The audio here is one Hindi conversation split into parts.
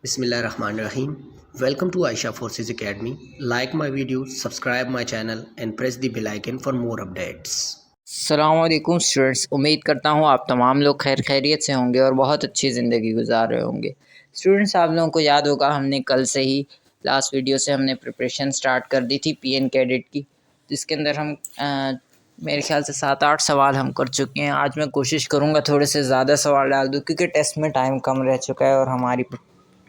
Bismillahirrahmanirrahim. Welcome to Aisha Forces Academy. Like my videos, subscribe my channel and press the bell icon for more updates. अस्सलामुअलैकुम स्टूडेंट्स, उम्मीद करता हूँ आप तमाम लोग खैर खैरियत से होंगे और बहुत अच्छी ज़िंदगी गुजार रहे होंगे। स्टूडेंट्स, आप लोगों को याद होगा हमने कल से ही लास्ट वीडियो से हमने प्रिपरेशन स्टार्ट कर दी थी पीएन कैडेट की, जिसके अंदर हम मेरे ख्याल से 7-8 सवाल हम कर चुके हैं। आज मैं कोशिश करूँगा थोड़े से ज़्यादा सवाल डाल दूँ क्योंकि टेस्ट में टाइम कम रह चुका है और हमारी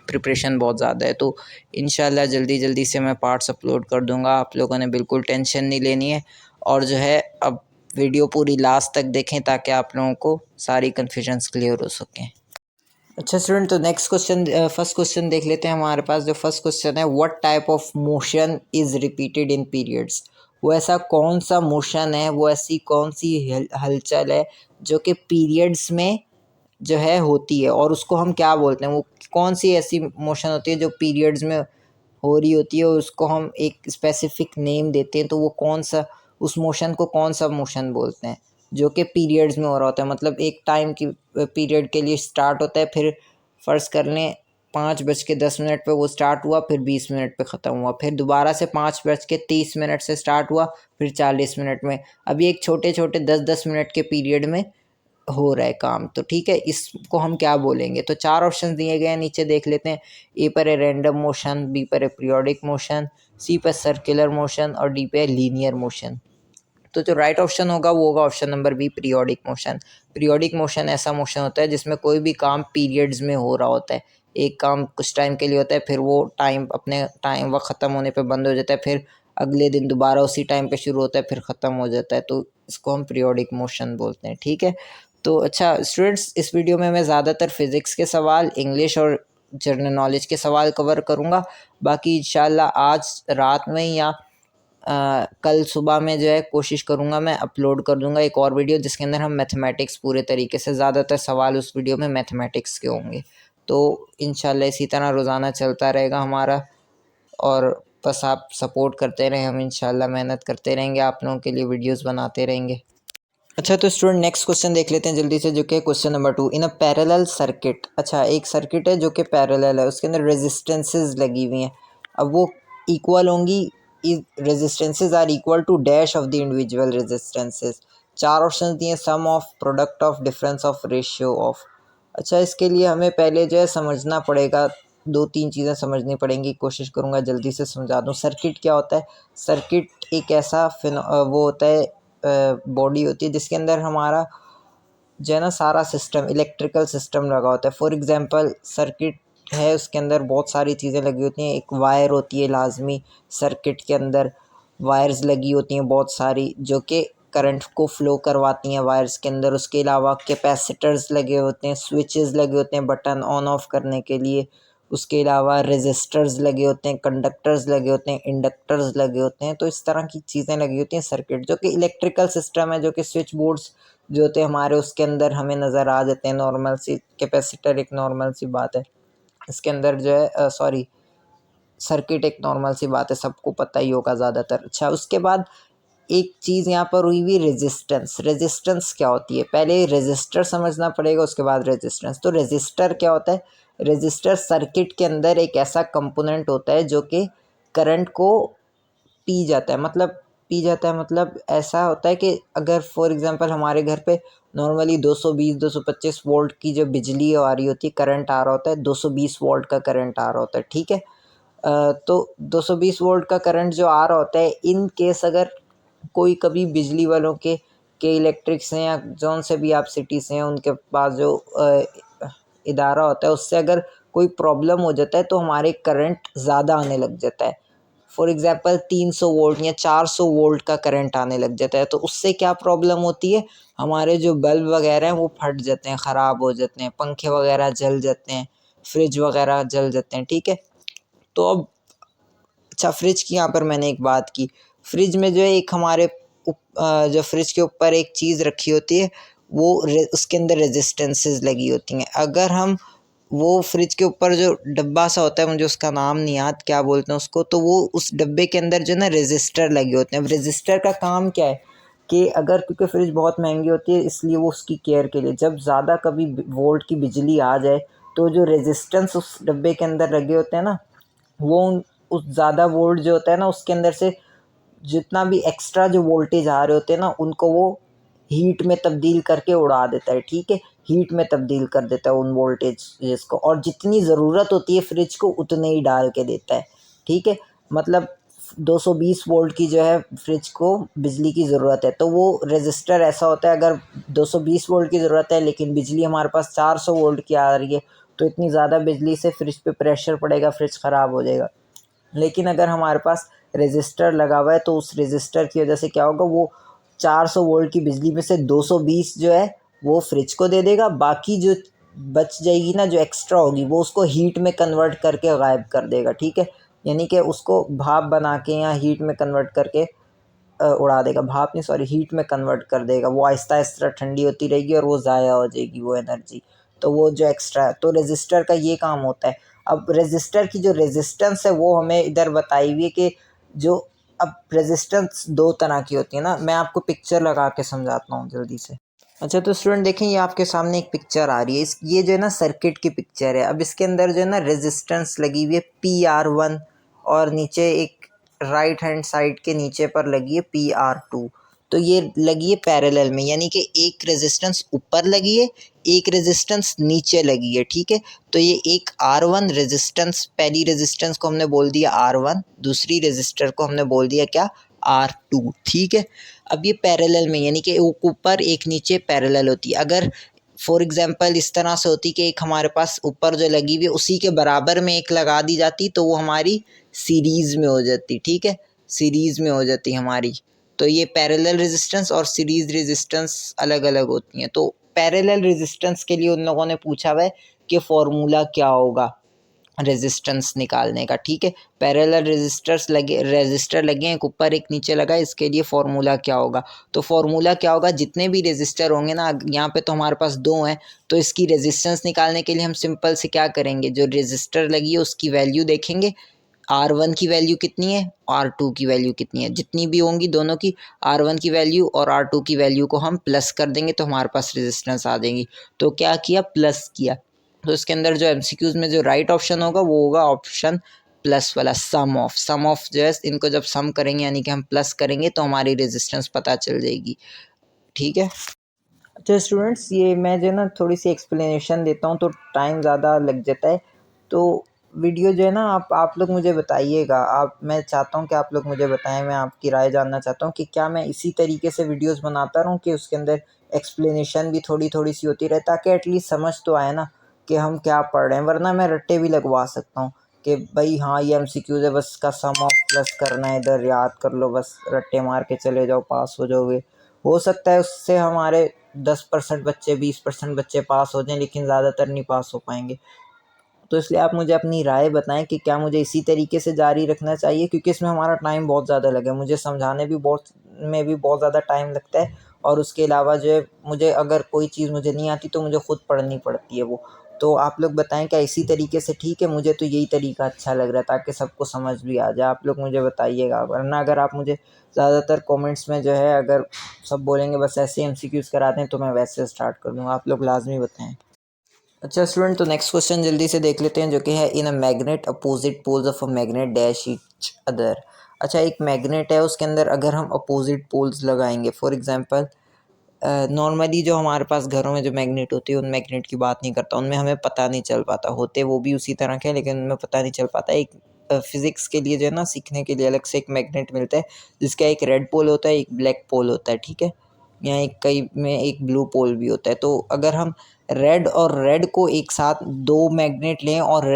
प्रिपरेशन बहुत ज़्यादा है। तो इंशाल्लाह जल्दी जल्दी से मैं पार्ट्स अपलोड कर दूँगा। आप लोगों ने बिल्कुल टेंशन नहीं लेनी है और जो है अब वीडियो पूरी लास्ट तक देखें ताकि आप लोगों को सारी कन्फ्यूजन्स क्लियर हो सकें। अच्छा स्टूडेंट, तो नेक्स्ट क्वेश्चन फर्स्ट क्वेश्चन देख लेते हैं। हमारे पास जो फर्स्ट क्वेश्चन है, what type of motion is repeated in periods. वो ऐसा कौन सा मोशन है, वो ऐसी कौन सी हलचल है जो कि पीरियड्स में जो है होती है और उसको हम क्या बोलते हैं। वो कौन सी ऐसी मोशन होती है जो पीरियड्स में हो रही होती है और उसको हम एक स्पेसिफिक नेम देते हैं। तो वो कौन सा, उस मोशन को कौन सा मोशन बोलते हैं जो कि पीरियड्स में हो रहा होता है। मतलब एक टाइम की पीरियड के लिए स्टार्ट होता है, फिर फ़र्ज़ कर लें 5:10 पे वो स्टार्ट हुआ, फिर 20 मिनट पे ख़त्म हुआ, फिर दोबारा से 5:30 से स्टार्ट हुआ, फिर 40 मिनट में। अभी एक छोटे छोटे 10-10 मिनट के पीरियड में हो रहा है काम। तो ठीक है, इसको हम क्या बोलेंगे। तो 4 ऑप्शन दिए गए हैं, नीचे देख लेते हैं। ए पर है रैंडम मोशन, बी पर है पीरियोडिक मोशन, सी पर सर्कुलर मोशन और डी पे है लीनियर मोशन। तो जो राइट ऑप्शन होगा वो होगा option number B, periodic motion. Periodic motion ऐसा मोशन होता है जिसमें कोई भी काम पीरियड्स में हो रहा होता है। एक काम कुछ टाइम के लिए होता है, फिर वो टाइम अपने टाइम वक्त ख़त्म होने पे बंद हो जाता है, फिर अगले दिन दोबारा उसी टाइम पे शुरू होता है, फिर ख़त्म हो जाता है। तो इसको हम पीरियोडिक मोशन बोलते हैं। ठीक है, तो अच्छा स्टूडेंट्स, इस वीडियो में मैं ज़्यादातर फ़िज़िक्स के सवाल, इंग्लिश और जनरल नॉलेज के सवाल कवर करूँगा। बाकी इंशाल्लाह आज रात में या कल सुबह में जो है कोशिश करूँगा मैं अपलोड कर दूँगा एक और वीडियो जिसके अंदर हम मैथमेटिक्स पूरे तरीके से, ज़्यादातर सवाल उस वीडियो में मैथमेटिक्स के होंगे। तो इंशाल्लाह इसी तरह रोज़ाना चलता रहेगा हमारा और बस आप सपोर्ट करते रहें, हम इंशाल्लाह मेहनत करते रहेंगे, आप लोगों के लिए वीडियोस बनाते रहेंगे। अच्छा, तो स्टूडेंट नेक्स्ट क्वेश्चन देख लेते हैं जल्दी से, जो कि question number 2। In a parallel circuit, अच्छा एक सर्किट है जो कि पैरेलल है, उसके अंदर रेजिस्टेंसेस लगी हुई हैं। अब वो इक्वल होंगी, resistances are equal to dash of the individual resistances. 4 option दिए, sum of, product of, difference of, ratio of. अच्छा, इसके लिए हमें पहले जो है समझना पड़ेगा, 2-3 चीज़ें समझनी पड़ेंगी। कोशिश करूँगा जल्दी से समझा दूँ। सर्किट क्या होता है। सर्किट एक ऐसा वो होता है, बॉडी होती है जिसके अंदर हमारा जो है ना सारा सिस्टम, इलेक्ट्रिकल सिस्टम लगा होता है। फॉर एग्जांपल सर्किट है, उसके अंदर बहुत सारी चीज़ें लगी होती हैं। एक वायर होती है लाजमी, सर्किट के अंदर वायर्स लगी होती हैं बहुत सारी जो कि करंट को फ़्लो करवाती हैं वायर्स के अंदर। उसके अलावा कैपेसिटर्स लगे होते हैं, स्विचेस लगे होते हैं बटन ऑन ऑफ करने के लिए। उसके अलावा रेजिस्टर्स लगे होते हैं, कंडक्टर्स लगे होते हैं, इंडक्टर्स लगे होते हैं। तो इस तरह की चीज़ें लगी होती हैं सर्किट, जो कि इलेक्ट्रिकल सिस्टम है, जो कि स्विच बोर्ड्स जो होते हैं हमारे उसके अंदर हमें नज़र आ जाते हैं। नॉर्मल सी कैपेसिटर एक नॉर्मल सी बात है, इसके अंदर जो है सॉरी सर्किट एक नॉर्मल सी बात है, सबको पता ही होगा ज़्यादातर। अच्छा, उसके बाद एक चीज़ यहाँ पर हुई हुई रेजिस्टेंस। रेजिस्टेंस क्या होती है, पहले रेजिस्टर समझना पड़ेगा, उसके बाद रेजिस्टेंस। तो रेजिस्टर क्या होता है। रेजिस्टर सर्किट के अंदर एक ऐसा कंपोनेंट होता है जो कि करंट को पी जाता है। मतलब पी जाता है मतलब ऐसा होता है कि अगर फॉर एग्जांपल हमारे घर पे नॉर्मली 220-225 वोल्ट की जो बिजली आ रही होती है, करंट आ रहा होता है, 220 वोल्ट का करंट आ रहा होता है। ठीक है, तो 220 वोल्ट का करंट जो आ रहा होता है, इन केस अगर कोई कभी बिजली वालों के इलेक्ट्रिक्स हैं या जौन से भी आप सिटी से हैं, उनके पास जो इदारा होता है, उससे अगर कोई प्रॉब्लम हो जाता है तो हमारे करंट ज़्यादा आने लग जाता है। फॉर एग्ज़ाम्पल 300 वोल्ट या 400 वोल्ट का करंट आने लग जाता है। तो उससे क्या प्रॉब्लम होती है, हमारे जो बल्ब वगैरह हैं वो फट जाते हैं, ख़राब हो जाते हैं, पंखे वगैरह जल जाते हैं, फ्रिज वगैरह जल जाते हैं। ठीक है, तो अब अच्छा, फ्रिज की यहाँ पर मैंने एक बात की। फ्रिज में जो है एक हमारे जो फ्रिज के ऊपर एक चीज़ रखी होती है, वो उसके अंदर रेजिस्टेंसेस लगी होती हैं। अगर हम वो फ्रिज के ऊपर जो डब्बा सा होता है, मुझे उसका नाम नहीं याद क्या बोलते हैं उसको, तो वो उस डब्बे के अंदर जो है ना रेजिस्टर लगे होते हैं। रेजिस्टर का काम क्या है कि अगर, क्योंकि फ्रिज बहुत महंगी होती है इसलिए वो उसकी केयर के लिए, जब ज़्यादा कभी वोल्ट की बिजली आ जाए तो जो रेजिस्टेंस उस डब्बे के अंदर लगे होते हैं ना, वो उस ज़्यादा वोल्ट जो होता है ना उसके अंदर से जितना भी एक्स्ट्रा जो वोल्टेज आ रहे होते हैं ना उनको वो हीट में तब्दील करके उड़ा देता है, ठीक है। हीट में तब्दील कर देता है उन वोल्टेज को, और जितनी ज़रूरत होती है फ्रिज को उतने ही डाल के देता है, ठीक है। मतलब 220 वोल्ट की जो है फ्रिज को बिजली की ज़रूरत है, तो वो रेजिस्टर ऐसा होता है, अगर 220 वोल्ट की ज़रूरत है लेकिन बिजली हमारे पास 400 वोल्ट की आ रही है, तो इतनी ज़्यादा बिजली से फ्रिज पे प्रेशर पड़ेगा, फ्रिज ख़राब हो जाएगा। लेकिन अगर हमारे पास रेजिस्टर लगा हुआ है तो उस रेजिस्टर की वजह से क्या होगा, वो 400 वोल्ट की बिजली में से 220 जो है वो फ्रिज को दे देगा, बाकी जो बच जाएगी ना, जो एक्स्ट्रा होगी, वो उसको हीट में कन्वर्ट करके गायब कर देगा, ठीक है। यानी कि उसको भाप बना के या हीट में कन्वर्ट करके उड़ा देगा, भाप नहीं सॉरी हीट में कन्वर्ट कर देगा। वो आहिस्ता आहिस्ता ठंडी होती रहेगी और वो ज़ाया हो जाएगी वो एनर्जी, तो वो जो एक्स्ट्रा है, तो रेजिस्टर का ये काम होता है। अब रेजिस्टर की जो रेजिस्टेंस है वो हमें इधर बताई हुई है कि जो, अब रेजिस्टेंस दो तरह की होती है ना, मैं आपको पिक्चर लगा के समझाता हूँ जल्दी से। अच्छा तो स्टूडेंट देखें, ये आपके सामने एक पिक्चर आ रही है, ये जो है ना सर्किट की पिक्चर है। अब इसके अंदर जो है ना रेजिस्टेंस लगी हुई है PR1, और नीचे एक राइट हैंड साइड के नीचे पर लगी है PR2। तो ये लगी है पैरेलल में, यानी कि एक रेजिस्टेंस ऊपर लगी है, एक रेजिस्टेंस नीचे लगी है, ठीक है। तो ये एक R1 रेजिस्टेंस, पहली रेजिस्टेंस को हमने बोल दिया R1, दूसरी रेजिस्टर को हमने बोल दिया क्या, R2, ठीक है। अब ये पैरेलल में, यानी कि एक ऊपर एक नीचे पैरेलल होती है। अगर फॉर एग्जांपल इस तरह से होती कि एक हमारे पास ऊपर जो लगी हुई है उसी के बराबर में एक लगा दी जाती, तो वो हमारी सीरीज़ में हो जाती, ठीक है, सीरीज़ में हो जाती हमारी। तो ये पैरेलल रेजिस्टेंस और सीरीज़ रेजिस्टेंस अलग अलग होती हैं। तो पैरेलल रेजिस्टेंस के लिए उन लोगों ने पूछा हुआ है कि फॉर्मूला क्या होगा रेजिस्टेंस निकालने का, ठीक है। पैरेलल रेजिस्टर लगे हैं, एक ऊपर एक नीचे लगा है, इसके लिए फार्मूला क्या होगा। तो फार्मूला क्या होगा, जितने भी रेजिस्टर होंगे ना, यहाँ पे तो हमारे पास दो हैं, तो इसकी रेजिस्टेंस निकालने के लिए हम सिंपल से क्या करेंगे, जो रेजिस्टर लगी है उसकी वैल्यू देखेंगे, R1 की वैल्यू कितनी है, R2 की वैल्यू कितनी है, जितनी भी होंगी दोनों की, R1 की वैल्यू और R2 की वैल्यू को हम प्लस कर देंगे तो हमारे पास रेजिस्टेंस आ जाएगी। तो क्या किया, प्लस किया। तो इसके अंदर जो MCQs में जो राइट ऑप्शन होगा वो होगा ऑप्शन प्लस वाला, सम ऑफ जो है, इनको जब सम करेंगे यानी कि हम प्लस करेंगे तो हमारी रेजिस्टेंस पता चल जाएगी, ठीक है। अच्छा स्टूडेंट्स, ये मैं जो है ना थोड़ी सी एक्सप्लेनेशन देता हूँ तो टाइम ज़्यादा लग जाता है, तो वीडियो जो है ना आप लोग मुझे बताइएगा, मैं चाहता हूँ कि आप लोग मुझे बताएं, मैं आपकी राय जानना चाहता हूँ कि क्या मैं इसी तरीके से वीडियोस बनाता रहूँ कि उसके अंदर एक्सप्लेनेशन भी थोड़ी थोड़ी सी होती रहे, ताकि एटलीस्ट समझ तो आए ना कि हम क्या पढ़ रहे हैं। वरना मैं रट्टे भी लगवा सकता हूँ कि भाई हाँ ये MCQs है, बस इसका सम ऑफ प्लस करना है, इधर याद कर लो, बस रट्टे मार के चले जाओ, पास हो जाओगे। हो सकता है उससे हमारे 10% बच्चे 20% बच्चे पास हो जाएं, लेकिन ज़्यादातर नहीं पास हो पाएंगे। तो इसलिए आप मुझे अपनी राय बताएं कि क्या मुझे इसी तरीके से जारी रखना चाहिए, क्योंकि इसमें हमारा टाइम बहुत ज़्यादा लगा, मुझे समझाने भी बहुत ज़्यादा टाइम लगता है, और उसके अलावा जो है मुझे अगर कोई चीज़ मुझे नहीं आती तो मुझे ख़ुद पढ़नी पड़ती है वो। तो आप लोग बताएं क्या इसी तरीके से ठीक है, मुझे तो यही तरीका अच्छा लग रहा है ताकि सबको समझ भी आ जाए। आप लोग मुझे बताइएगा, वरना अगर आप मुझे ज़्यादातर कमेंट्स में जो है अगर सब बोलेंगे बस ऐसे MCQs कराते हैं तो मैं वैसे स्टार्ट कर दूँगा, आप लोग लाजमी बताएं। अच्छा स्टूडेंट, तो नेक्स्ट क्वेश्चन जल्दी से देख लेते हैं, जो कि है in a magnet opposite poles of a magnet dash each other. अच्छा, एक मैग्नेट है, उसके अंदर अगर हम अपोजिट पोल्स लगाएंगे, फॉर एग्जांपल नॉर्मली जो हमारे पास घरों में जो मैग्नेट होती है उन मैग्नेट की बात नहीं करता, उनमें हमें पता नहीं चल पाता, होते वो भी उसी तरह के हैं लेकिन उनमें पता नहीं चल पाता। एक फिज़िक्स के लिए जो है ना, सीखने के लिए अलग से एक मैग्नेट मिलता है, जिसका एक रेड पोल होता है, एक ब्लैक पोल होता है, ठीक है। या एक कई में एक ब्लू पोल भी होता है। तो अगर हम रेड और रेड को एक साथ दो मैग्नेट लें और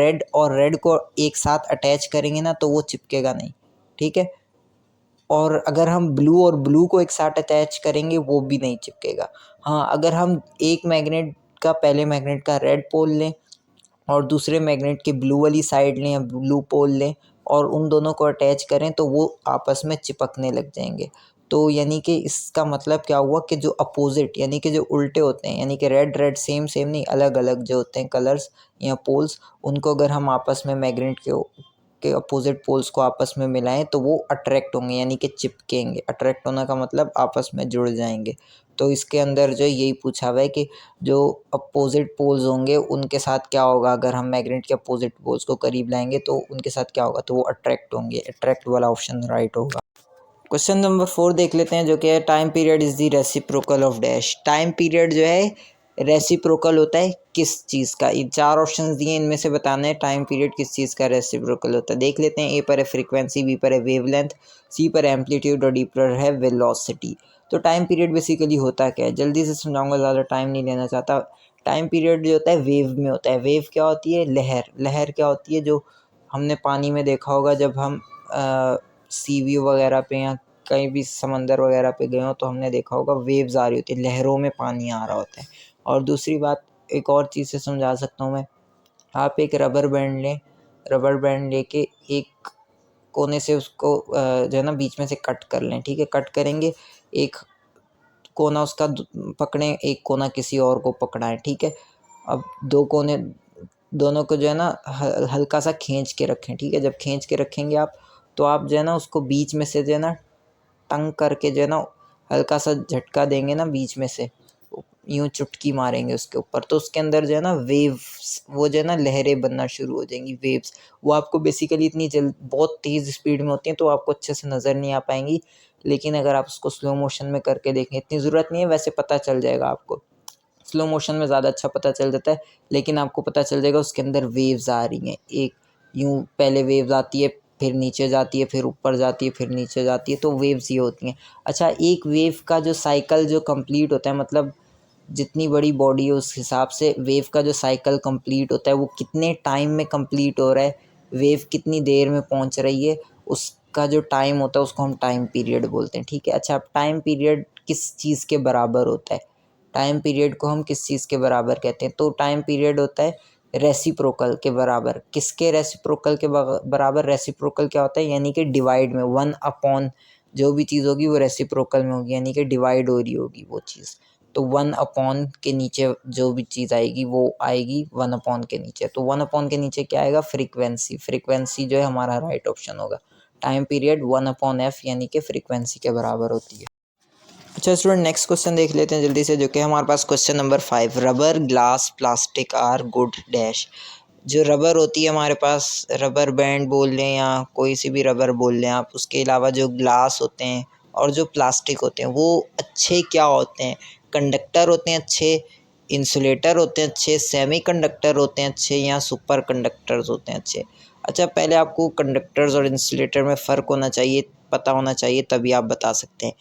रेड को एक साथ अटैच करेंगे ना, तो वो चिपकेगा नहीं, ठीक है। और अगर हम ब्लू और ब्लू को एक साथ अटैच करेंगे वो भी नहीं चिपकेगा। हाँ, अगर हम एक मैग्नेट का, पहले मैग्नेट का रेड पोल लें और दूसरे मैग्नेट के ब्लू वाली साइड लें या ब्लू पोल लें और उन दोनों को अटैच करें तो वो आपस में चिपकने लग जाएंगे। तो यानी कि इसका मतलब क्या हुआ कि जो अपोजिट यानी कि जो उल्टे होते हैं, यानी कि रेड रेड सेम सेम नहीं, अलग अलग जो होते हैं कलर्स या पोल्स, उनको अगर हम आपस में मैग्नेट के के अपोजिट पोल्स को आपस में मिलाएं तो वो अट्रैक्ट होंगे, यानी कि चिपकेंगे। अट्रैक्ट होने का मतलब आपस में जुड़ जाएंगे। तो इसके अंदर जो यही पूछा हुआ है कि जो अपोजिट पोल्स होंगे उनके साथ क्या होगा, अगर हम मैग्नेट के अपोजिट पोल्स को करीब लाएंगे तो उनके साथ क्या होगा, तो वो अट्रैक्ट होंगे। अट्रैक्ट वाला ऑप्शन राइट होगा। क्वेश्चन नंबर 4 देख लेते हैं, जो कि है time period is the reciprocal of dash. Time period जो है रेसिप्रोकल होता है किस चीज़ का। ये 4 ऑप्शंस दिए, इनमें से बताना है टाइम पीरियड किस चीज़ का रेसिप्रोकल होता है। देख लेते हैं। ए पर है फ्रीक्वेंसी, बी पर है वेवलेंथ, सी पर है एम्पलीट्यूड और डी पर है वेलोसिटी। तो टाइम पीरियड बेसिकली होता क्या है, जल्दी से समझाऊंगा, ज़्यादा टाइम नहीं लेना चाहता। टाइम पीरियड जो होता है वेव में होता है। वेव क्या होती है, लहर। लहर क्या होती है, जो हमने पानी में देखा होगा, जब हम सी व्यू वगैरह पे या कहीं भी समंदर वगैरह पे गए हो तो हमने देखा होगा वेव्स आ रही होती है, लहरों में पानी आ रहा होता है। और दूसरी बात, एक और चीज़ से समझा सकता हूँ मैं। आप एक रबर बैंड लें, रबर बैंड लेके एक कोने से उसको जो है ना बीच में से कट कर लें, ठीक है। कट करेंगे, एक कोना उसका पकड़ें, एक कोना किसी और को पकड़ाएं, ठीक है। अब दो कोने दोनों को जो है ना हल्का सा खींच के रखें, ठीक है। जब खींच के रखेंगे आप, तो आप जो है ना उसको बीच में से जो है ना टंग करके जो है ना हल्का सा झटका देंगे ना बीच में से, यूँ चुटकी मारेंगे उसके ऊपर, तो उसके अंदर जो है ना वेव्स, वो जो है ना लहरें बनना शुरू हो जाएंगी, वेव्स। वो आपको बेसिकली इतनी बहुत तेज़ स्पीड में होती हैं तो आपको अच्छे से नज़र नहीं आ पाएंगी, लेकिन अगर आप उसको स्लो मोशन में करके देखें, इतनी ज़रूरत नहीं है, वैसे पता चल जाएगा आपको। स्लो मोशन में ज़्यादा अच्छा पता चल जाता है, लेकिन आपको पता चल जाएगा उसके अंदर वेव्स आ रही हैं। एक यूँ पहले वेव्स आती है, फिर नीचे जाती है, फिर ऊपर जाती है, फिर नीचे जाती है, तो वेव्स ये होती हैं। अच्छा, एक वेव का जो साइकिल जो कंप्लीट होता है, मतलब जितनी बड़ी बॉडी है उस हिसाब से वेव का जो साइकिल कंप्लीट होता है वो कितने टाइम में कंप्लीट हो रहा है, वेव कितनी देर में पहुंच रही है, उसका जो टाइम होता है उसको हम टाइम पीरियड बोलते हैं, ठीक है। अच्छा, अब टाइम पीरियड किस चीज़ के बराबर होता है, टाइम पीरियड को हम किस चीज़ के बराबर कहते हैं, तो टाइम पीरियड होता है रेसिप्रोकल के बराबर। किसके रेसिप्रोकल के बराबर, रेसिप्रोकल क्या होता है, यानी कि डिवाइड में, 1/, जो भी चीज़ होगी वो रेसिप्रोकल में होगी, यानी कि डिवाइड हो रही होगी वो चीज़। तो 1/, के नीचे जो भी चीज़ आएगी वो आएगी 1/, के नीचे। तो 1/, के नीचे क्या आएगा, फ्रीक्वेंसी। फ्रीक्वेंसी जो है हमारा राइट ऑप्शन होगा। टाइम पीरियड 1/f यानी कि फ्रीक्वेंसी के बराबर होती है। अच्छा स्टूडेंट, नेक्स्ट क्वेश्चन देख लेते हैं जल्दी से, जो कि हमारे पास question number 5। Rubber, glass, plastic are good dash. जो रबर होती है हमारे पास, रबर बैंड बोल लें या कोई सी भी रबर बोल लें आप, उसके अलावा जो ग्लास होते हैं और जो प्लास्टिक होते हैं वो अच्छे क्या होते हैं, कंडक्टर होते हैं अच्छे, इंसुलेटर होते हैं अच्छे, सेमी कंडक्टर होते हैं अच्छे, या सुपर कंडक्टर्स होते हैं अच्छे। अच्छा, पहले आपको कंडक्टर्स और इंसुलेटर में फ़र्क होना चाहिए, पता होना चाहिए, तभी आप बता सकते हैं।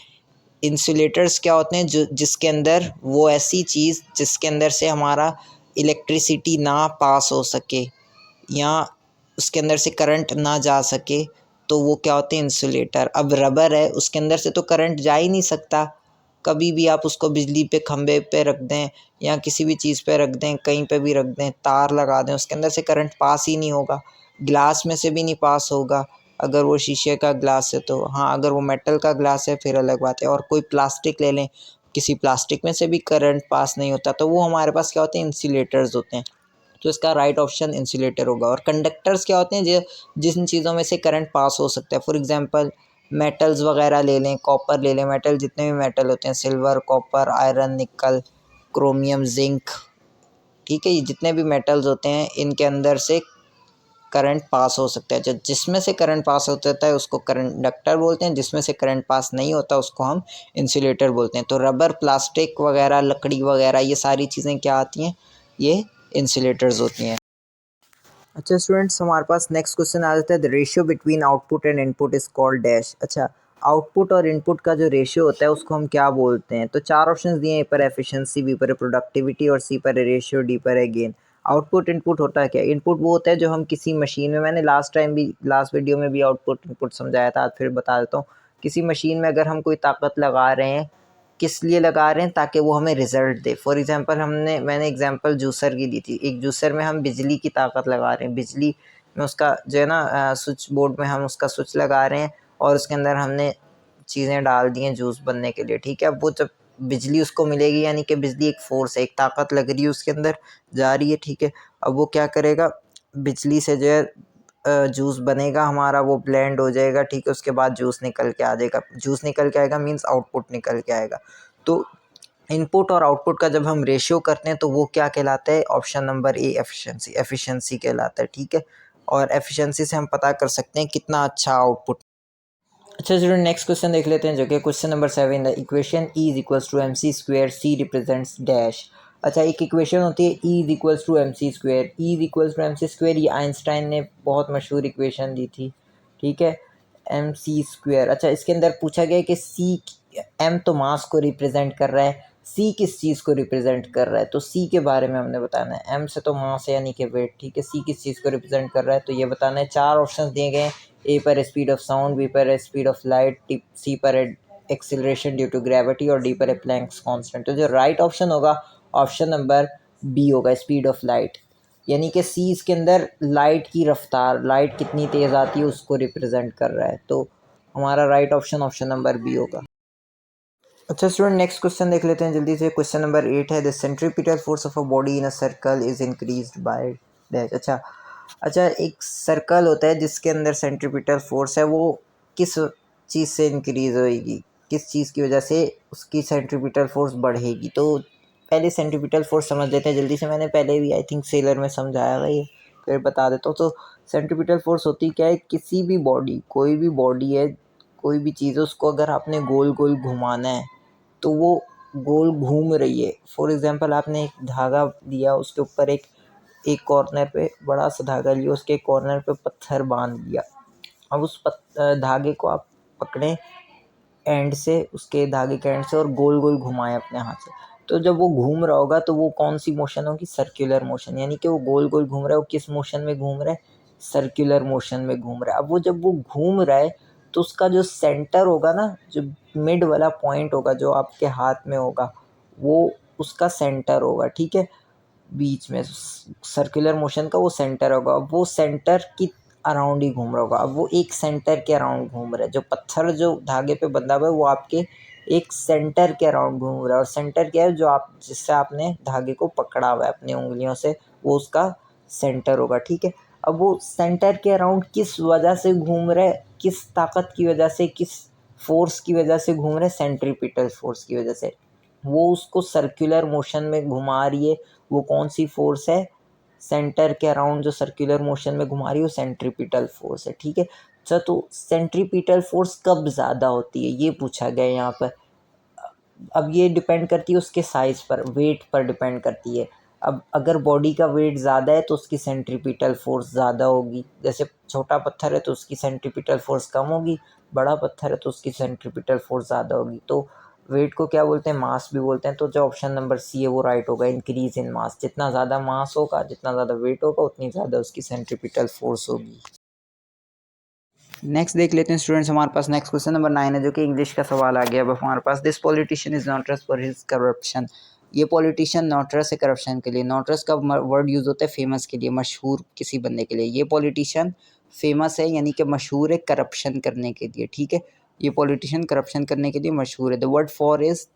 इंसुलेटर्स क्या होते हैं, जो जिसके अंदर वो ऐसी चीज़ जिसके अंदर से हमारा इलेक्ट्रिसिटी ना पास हो सके या उसके अंदर से करंट ना जा सके, तो वो क्या होते हैं, इंसुलेटर। अब रबर है, उसके अंदर से तो करंट जा ही नहीं सकता, कभी भी आप उसको बिजली पे खंभे पे रख दें या किसी भी चीज़ पे रख दें, कहीं पे भी रख दें, तार लगा दें, उसके अंदर से करंट पास ही नहीं होगा। ग्लास में से भी नहीं पास होगा अगर वो शीशे का ग्लास है तो। हाँ, अगर वो मेटल का ग्लास है फिर अलग बात है। और कोई प्लास्टिक ले लें, किसी प्लास्टिक में से भी करंट पास नहीं होता, तो वो हमारे पास क्या होते हैं, इंसुलेटर्स होते हैं। तो इसका राइट ऑप्शन इंसुलेटर होगा। और कंडक्टर्स क्या होते हैं, जो जिन चीज़ों में से करंट पास हो सकता है। फॉर एग्जांपल मेटल्स वगैरह ले लें, कॉपर ले लें, मेटल जितने भी मेटल होते हैं, सिल्वर, कॉपर, आयरन, निकल, क्रोमियम, जिंक, ठीक है, ये जितने भी मेटल्स होते हैं इनके अंदर से करंट पास हो सकता है। जो जिसमें से करंट पास होता है उसको कंडक्टर बोलते हैं, जिसमें से करंट पास नहीं होता उसको हम इंसुलेटर बोलते हैं। तो रबर, प्लास्टिक वगैरह, लकड़ी वगैरह, ये सारी चीज़ें क्या आती हैं, ये इंसुलेटर्स होती हैं। अच्छा स्टूडेंट्स, हमारे पास नेक्स्ट क्वेश्चन आ जाता है, the ratio between output and input is called dash. अच्छा, आउटपुट और इनपुट का जो रेशियो होता है उसको हम क्या बोलते हैं, तो 4 ऑप्शंस दिए हैं। ए पर एफिशिएंसी, बी पर प्रोडक्टिविटी और सी पर रेशियो, डी पर है गेन। आउटपुट इनपुट होता है क्या, इनपुट वो होता है जो हम किसी मशीन में, मैंने लास्ट वीडियो में भी आउटपुट इनपुट समझाया था, आज फिर बता देता हूँ। किसी मशीन में अगर हम कोई ताकत लगा रहे हैं, किस लिए लगा रहे हैं, ताकि वो हमें रिज़ल्ट दे। फॉर एग्जांपल मैंने एग्जांपल जूसर की दी थी। एक जूसर में हम बिजली की ताकत लगा रहे हैं, बिजली में उसका जो है ना स्विच बोर्ड में हम उसका स्विच लगा रहे हैं और उसके अंदर हमने चीज़ें डाल दी हैं जूस बनने के लिए, ठीक है। अब वो जब बिजली उसको मिलेगी, यानी कि बिजली एक फोर्स है, एक ताकत लग रही है उसके अंदर, जा रही है, ठीक है। अब वो क्या करेगा, बिजली से जो है जूस बनेगा हमारा, वो ब्लेंड हो जाएगा, ठीक है। उसके बाद जूस निकल के आ जाएगा। जूस निकल के आएगा मीन्स आउटपुट निकल के आएगा। तो इनपुट और आउटपुट का जब हम रेशियो करते हैं तो वो क्या कहलाता है? ऑप्शन नंबर ए, एफिशिएंसी कहलाता है, ठीक है। और एफिशिएंसी से हम पता कर सकते हैं कितना अच्छा आउटपुट। अच्छा स्टूडेंट, नेक्स्ट क्वेश्चन देख लेते हैं, जो कि question number 7। The equation E is equals to MC square, C represents dash. अच्छा, एक इक्वेशन होती है E is equals to MC square. E is equals to MC square, ये आइंस्टाइन ने बहुत मशहूर इक्वेशन दी थी, ठीक है। MC स्क्वायर, अच्छा इसके अंदर पूछा गया है कि M तो मास को रिप्रेजेंट कर रहा है, C किस चीज़ को रिप्रेजेंट कर रहा है? तो C के बारे में हमने बताना है। M से तो मास है यानी कि वेट, ठीक है। C किस चीज़ को रिप्रेजेंट कर रहा है तो ये बताना है। 4 ऑप्शन दिए गए हैं। ए पर स्पीड ऑफ साउंड, बी पर स्पीड ऑफ लाइट, सी पर एक्सिलरेशन ड्यू टू ग्रेविटी और डी पर प्लैंक्स कांस्टेंट। तो जो राइट ऑप्शन होगा ऑप्शन नंबर बी होगा, स्पीड ऑफ लाइट, यानी कि सी इसके अंदर लाइट की रफ्तार, लाइट कितनी तेज़ आती है उसको रिप्रेजेंट कर रहा है। तो हमारा right option option number B होगा। अच्छा स्टूडेंट, नेक्स्ट क्वेश्चन देख लेते हैं जल्दी से। क्वेश्चन नंबर 8 है, the centripetal force of a body in a circle is increased by dash. अच्छा एक सर्कल होता है जिसके अंदर सेंट्रीपिटल फोर्स है, वो किस चीज़ से इंक्रीज होएगी, किस चीज़ की वजह से उसकी सेंट्रीपिटल फोर्स बढ़ेगी। तो पहले सेंट्रीपिटल फोर्स समझ लेते हैं जल्दी से। मैंने पहले भी आई थिंक सेलर में समझाया था ये, फिर बता देता हूँ। तो सेंट्रीपिटल फोर्स होती क्या है? किसी भी बॉडी, कोई भी बॉडी है, कोई भी चीज़ है, उसको अगर आपने गोल गोल घुमाना है तो वो गोल घूम रही है। फॉर एग्जांपल, आपने एक धागा दिया, उसके ऊपर एक कॉर्नर पे बड़ा सा धागा लिया, उसके कॉर्नर पे पत्थर बांध दिया। अब उस धागे को आप पकड़े एंड से, उसके धागे के एंड से, और गोल गोल घुमाएं अपने हाथ से। तो जब वो घूम रहा होगा तो वो कौन सी मोशन होगी? सर्कुलर मोशन, यानी कि वो गोल गोल घूम रहा है। वो किस मोशन में घूम रहा है? सर्कुलर मोशन में घूम रहा है। अब वो जब वो घूम रहा है तो उसका जो सेंटर होगा ना, जो मिड वाला पॉइंट होगा जो आपके हाथ में होगा, वो उसका सेंटर होगा, ठीक है। बीच में सर्कुलर मोशन का वो सेंटर होगा। अब वो सेंटर की अराउंड ही घूम रहा होगा। अब वो एक सेंटर के अराउंड घूम रहा है। जो पत्थर जो धागे पे बंधा हुआ है वो आपके एक सेंटर के अराउंड घूम रहा है। और सेंटर क्या है? जो आप जिससे आपने धागे को पकड़ा हुआ है अपनी उंगलियों से, वो उसका सेंटर होगा, ठीक है। अब वो सेंटर के अराउंड किस वजह से घूम रहा है, किस ताकत की वजह से, किस फोर्स की वजह से घूम रहा है? सेंट्रीपिटल फोर्स की वजह से। वो उसको सर्कुलर मोशन में घुमा रही है। वो कौन सी फोर्स है? सेंटर के अराउंड जो सर्कुलर मोशन में घुमा रही है वो सेंट्रीपिटल फोर्स है, ठीक है। अच्छा, तो सेंट्रीपिटल फोर्स कब ज़्यादा होती है ये पूछा गया यहाँ पर। अब ये डिपेंड करती है उसके साइज़ पर, वेट पर डिपेंड करती है। अब अगर बॉडी का वेट ज़्यादा है तो उसकी सेंट्रीपिटल फोर्स ज़्यादा होगी। जैसे छोटा पत्थर है तो उसकी सेंट्रीपिटल फोर्स कम होगी, बड़ा पत्थर है तो उसकी सेंट्रीपिटल फोर्स ज़्यादा होगी। तो वेट को क्या बोलते हैं? मास भी बोलते हैं। तो जो ऑप्शन नंबर सी है वो राइट होगा, इंक्रीज इन मास। जितना ज़्यादा मास होगा, जितना ज़्यादा वेट होगा, उतनी ज़्यादा उसकी सेंट्रीपिटल फोर्स होगी। नेक्स्ट देख लेते हैं स्टूडेंट्स, हमारे पास नेक्स्ट क्वेश्चन नंबर 9 है, जो कि इंग्लिश का सवाल आ गया। अब हमारे पास, this politician is notorious for his corruption. ये पॉलिटिशियन नोटरस है करप्शन के लिए। नोटरस का वर्ड यूज़ होता है फेमस के लिए, मशहूर किसी बंदे के लिए। ये पॉलिटिशियन फेमस है यानी कि मशहूर है करप्शन करने के लिए, ठीक है। ये पॉलिटिशियन करप्शन करने के लिए मशहूर है। द वर्ड फॉर इज,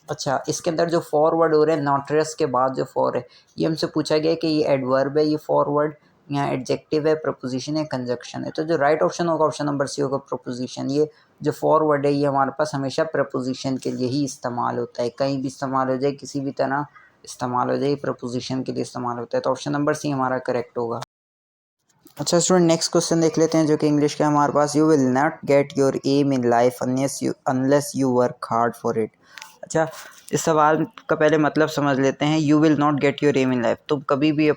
अच्छा इसके अंदर जो फॉरवर्ड हो रहे हैं नोटरस के बाद जो फॉर है, ये हमसे पूछा गया है कि ये एडवर्ब है, ये फॉरवर्ड, यहाँ एडजेक्टिव है, प्रपोजिशन है, कंजक्शन है। तो जो राइट ऑप्शन होगा ऑप्शन नंबर सी होगा, प्रपोजिशन। ये जो फॉरवर्ड है ये हमारे पास हमेशा प्रपोजिशन के लिए ही इस्तेमाल होता है। कहीं भी इस्तेमाल हो जाए, किसी भी तरह इस्तेमाल हो जाए, प्रपोजिशन के लिए इस्तेमाल होता है। तो ऑप्शन नंबर सी हमारा करेक्ट होगा। अच्छा स्टूडेंट, नेक्स्ट क्वेश्चन देख लेते हैं, जो कि इंग्लिश का हमारे पास। You will not get your aim in life unless you work hard for it. अच्छा, इस सवाल का पहले मतलब समझ लेते हैं। You will not get your aim in life, तुम कभी भी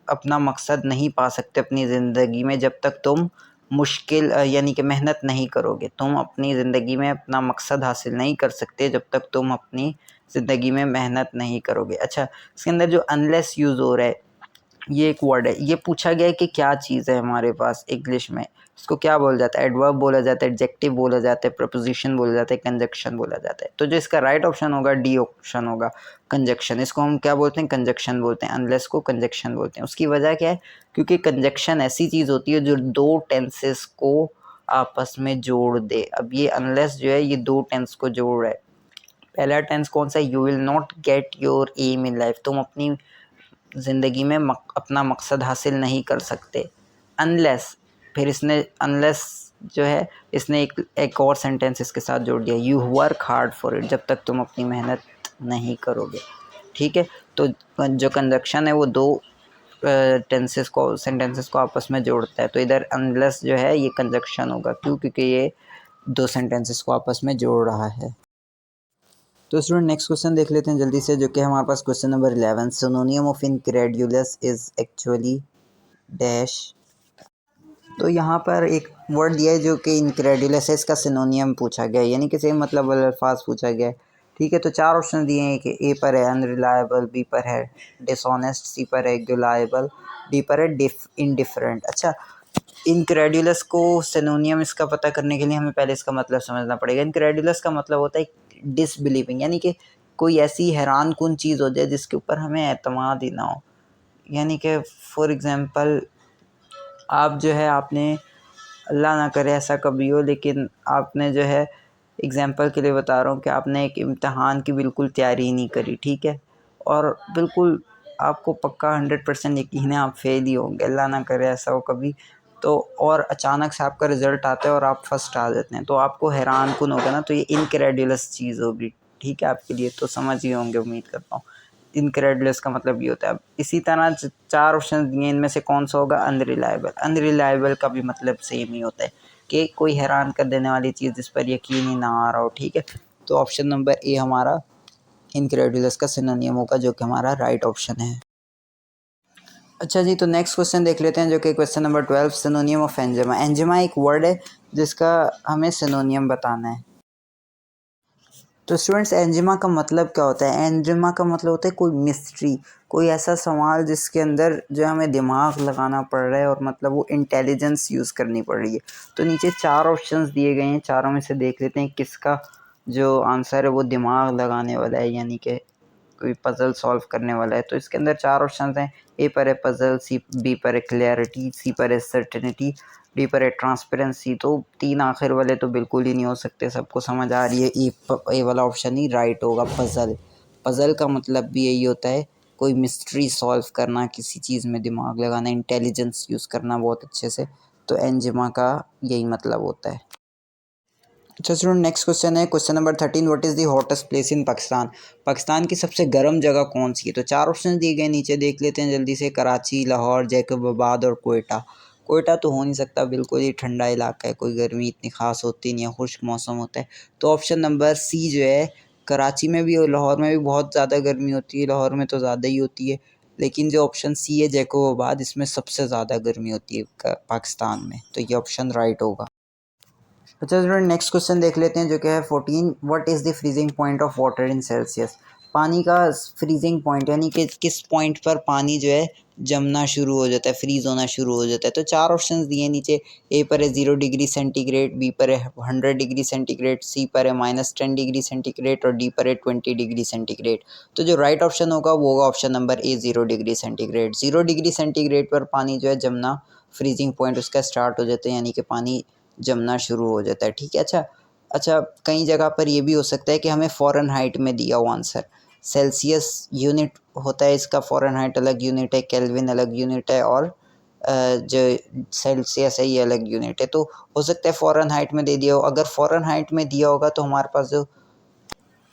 अपना मकसद नहीं पा सकते अपनी ज़िंदगी में जब तक तुम मुश्किल यानी कि मेहनत नहीं करोगे। तुम अपनी ज़िंदगी में अपना मकसद हासिल नहीं कर सकते जब तक तुम अपनी ज़िंदगी में मेहनत नहीं करोगे। अच्छा, इसके अंदर जो अनलेस यूज़ हो रहा है, ये एक वर्ड है। ये पूछा गया है कि क्या चीज़ है हमारे पास इंग्लिश में, इसको क्या बोला जाता है? एडवर्ब बोला जाता है, एडजेक्टिव बोला जाता है, प्रपोजिशन बोला जाता है, कंजक्शन बोला जाता है। तो जो इसका राइट ऑप्शन होगा डी ऑप्शन होगा, कंजक्शन। इसको हम क्या बोलते हैं? कंजक्शन बोलते हैं। अनलेस को कंजक्शन बोलते हैं। उसकी वजह क्या है? क्योंकि कंजक्शन ऐसी चीज़ होती है जो दो टेंसेस को आपस में जोड़ दे। अब ये अनलेस जो है ये दो टेंस को जोड़ रहा है। पहला टेंस कौन सा है? You will not get your aim in life, तुम अपनी ज़िंदगी में अपना मकसद हासिल नहीं कर सकते अनलेस, फिर इसने अनलेस जो है इसने एक और सेंटेंस इसके साथ जोड़ दिया, you work hard for it, जब तक तुम अपनी मेहनत नहीं करोगे। ठीक है, तो जो कंजक्शन है वो दो सेंटेंसेस को आपस में जोड़ता है। तो इधर अनलेस जो है ये कंजक्शन होगा, क्यों? क्योंकि ये दो सेंटेंसेस को आपस में जोड़ रहा है। तो स्टूडेंट नेक्स्ट क्वेश्चन देख लेते हैं जल्दी से, जो कि हमारे पास question number 11, synonym of incredulous is actually dash. तो यहाँ पर एक वर्ड दिया है जो कि इनक्रेडुलस है, इसका सिनोनियम पूछा गया है, यानी कि सेम मतलब वाले अल्फाज पूछा गया है। ठीक है, तो चार ऑप्शन दिए हैं कि ए पर है अनरिलायबल, बी पर है डिसऑनेस्ट, सी पर है रिलायबल, डी पर है इनडिफरेंट। अच्छा, इनक्रेडुलस को सिनोनियम इसका पता करने के लिए हमें पहले इसका मतलब समझना पड़ेगा। इनक्रेडुलस का मतलब होता है डिसबिलीविंग, यानी कि कोई ऐसी हैरान कुन चीज़ हो जाए जिसके ऊपर हमें एतमाद ही ना हो। यानी कि फॉर एग्ज़ाम्पल आप जो है आपने, अल्लाह ना करे ऐसा कभी हो, लेकिन आपने जो है एग्ज़ाम्पल के लिए बता रहा हूँ कि आपने एक इम्तहान की बिल्कुल तैयारी ही नहीं करी, ठीक है, और बिल्कुल आपको पक्का 100% यकीन है आप फेल ही होंगे, अल्लाह ना करे ऐसा हो कभी। तो और अचानक से आपका रिज़ल्ट आता है और आप फर्स्ट आ जाते हैं, तो आपको हैरान कुन होगा ना, तो ये इनक्रेडुलस चीज़ होगी। ठीक है, आपके लिए तो समझ ही होंगे, उम्मीद करता हूँ। इनक्रेडुलस का मतलब ये होता है। अब इसी तरह चार ऑप्शन दिए, इनमें से कौन सा होगा? अनरिलायबल। अनरिलायबल का भी मतलब सेम ही होता है कि कोई हैरान कर देने वाली चीज़ जिस पर यकीन ही ना आ रहा हो। ठीक है, तो ऑप्शन नंबर ए हमारा इनक्रेडुलस का सिनोनियम होगा, जो कि हमारा राइट ऑप्शन है। अच्छा जी, तो नेक्स्ट क्वेश्चन देख लेते हैं, जो कि क्वेश्चन नंबर 12, सिनोनियम ऑफ एंजेमा। एंजेमा एक वर्ड है जिसका हमें सिनोनियम बताना है। तो स्टूडेंट्स, एंजिमा का मतलब क्या होता है? एंजिमा का मतलब होता है कोई मिस्ट्री, कोई ऐसा सवाल जिसके अंदर जो हमें दिमाग लगाना पड़ रहा है और मतलब वो इंटेलिजेंस यूज़ करनी पड़ रही है। तो नीचे चार ऑप्शंस दिए गए हैं, चारों में से देख लेते हैं किसका जो आंसर है वो दिमाग लगाने वाला है, यानी कि कोई पज़ल सॉल्व करने वाला है। तो इसके अंदर चार ऑप्शंस हैं, ए पर है पज़ल, सी बी पर है क्लैरिटी, सी पर है सर्टेनिटी, डी पर है ट्रांसपेरेंसी। तो तीन आखिर वाले तो बिल्कुल ही नहीं हो सकते, सबको समझ आ रही है, ए वाला ऑप्शन ही राइट होगा, पज़ल। पज़ल का मतलब भी यही होता है, कोई मिस्ट्री सॉल्व करना, किसी चीज़ में दिमाग लगाना, इंटेलिजेंस यूज़ करना बहुत अच्छे से। तो एंजिमा का यही मतलब होता है। अच्छा स्टूडेंट, नेक्स्ट क्वेश्चन है question number 13, what is the hottest place in Pakistan. Pakistan की सबसे गर्म जगह कौन सी है? तो चार ऑप्शन दिए गए, नीचे देख लेते हैं जल्दी से, कराची, लाहौर, जैकबाबाद और कोयटा। कोयटा तो हो नहीं सकता, बिल्कुल ही ठंडा इलाका है, कोई गर्मी इतनी ख़ास होती नहीं है, खुश्क मौसम होता है। तो ऑप्शन नंबर सी जो है, कराची में भी और लाहौर में भी बहुत ज़्यादा गर्मी होती है, लाहौर में तो ज़्यादा ही होती है, लेकिन जो ऑप्शन सी है जैकबाबाद, इसमें सबसे ज़्यादा गर्मी होती है पाकिस्तान में, तो ये ऑप्शन राइट होगा। अच्छा स्टूडेंट, नेक्स्ट क्वेश्चन देख लेते हैं, जो कि है 14, what is the freezing point of water in Celsius. पानी का फ्रीजिंग पॉइंट, यानी कि किस पॉइंट पर पानी जो है जमना शुरू हो जाता है, फ्रीज होना शुरू हो जाता है। तो चार ऑप्शंस दिए नीचे, ए पर है 0 डिग्री सेंटीग्रेड, बी पर है 100 डिग्री सेंटीग्रेड, सी पर है -10 डिग्री सेंटीग्रेड और डी पर है 20 डिग्री सेंटीग्रेड। तो जो राइट ऑप्शन होगा वो होगा option number A, 0 degree centigrade. 0 degree centigrade पर पानी जो है जमना, फ्रीजिंग पॉइंट उसका स्टार्ट हो जाता है, यानी कि पानी जमना शुरू हो जाता है। ठीक है, अच्छा, कई जगह पर ये भी हो सकता है कि हमें फ़ारेनहाइट में दिया हो आंसर। सेल्सियस यूनिट होता है इसका, फ़ारेनहाइट अलग यूनिट है, केल्विन अलग यूनिट है, और जो सेल्सियस है ये अलग यूनिट है। तो हो सकता है फ़ारेनहाइट में दे दिया हो। अगर फ़ारेनहाइट में दिया होगा तो हमारे पास जो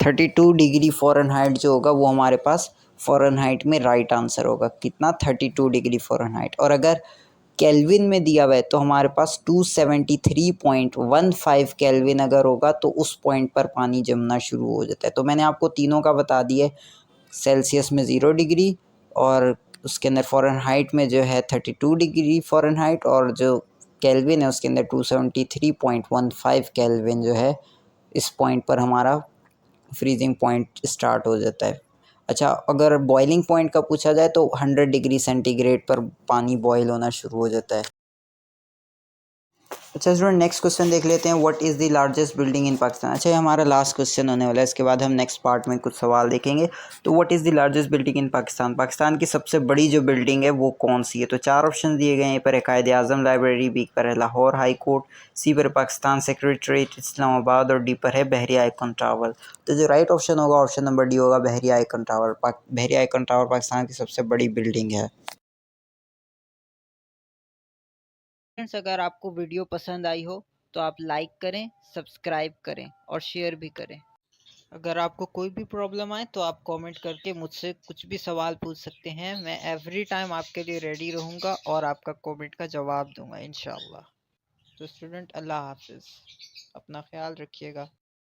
32 डिग्री फ़ारेनहाइट जो होगा वो हमारे पास फ़ारेनहाइट में राइट आंसर होगा। कितना? 32 डिग्री फ़ारेनहाइट। और अगर केल्विन में दिया हुआ है तो हमारे पास 273.15 केल्विन अगर होगा तो उस पॉइंट पर पानी जमना शुरू हो जाता है। तो मैंने आपको तीनों का बता दिया, सेल्सियस में 0 डिग्री, और उसके अंदर फ़ारेनहाइट में जो है 32 डिग्री फ़ारेनहाइट, और जो केल्विन है उसके अंदर 273.15 केल्विन जो है, इस पॉइंट पर हमारा फ्रीजिंग पॉइंट स्टार्ट हो जाता है। अच्छा, अगर बॉइलिंग पॉइंट का पूछा जाए तो 100 डिग्री सेंटीग्रेड पर पानी बॉयल होना शुरू हो जाता है। अच्छा स्टूडेंट, नेक्स्ट क्वेश्चन देख लेते हैं, what is the largest building in Pakistan. अच्छा, ये हमारा लास्ट क्वेश्चन होने वाला है, इसके बाद हम नेक्स्ट पार्ट में कुछ सवाल देखेंगे। तो what is the largest building in Pakistan, Pakistan की सबसे बड़ी जो बिल्डिंग है वो कौन सी है। तो चार ऑप्शन दिए गए हैं, पर है कायदे आज़म लाइब्रेरी, बी पर है लाहौर हाई कोर्ट, सी पर पाकिस्तान सेक्रेटरीट इस्लामाबाद और डी पर है बहरिया आइकन टावर। तो जो राइट ऑप्शन होगा ऑप्शन नंबर डी होगा, बहरिया आइकन टावर। बहरिया आइकन टावर पाकिस्तान की सबसे बड़ी बिल्डिंग है। फ्रेंड्स, अगर आपको वीडियो पसंद आई हो तो आप लाइक करें, सब्सक्राइब करें और शेयर भी करें। अगर आपको कोई भी प्रॉब्लम आए तो आप कमेंट करके मुझसे कुछ भी सवाल पूछ सकते हैं। मैं एवरी टाइम आपके लिए रेडी रहूँगा और आपका कमेंट का जवाब दूंगा इंशाल्लाह। तो स्टूडेंट, अल्लाह हाफिज़, अपना ख्याल रखिएगा।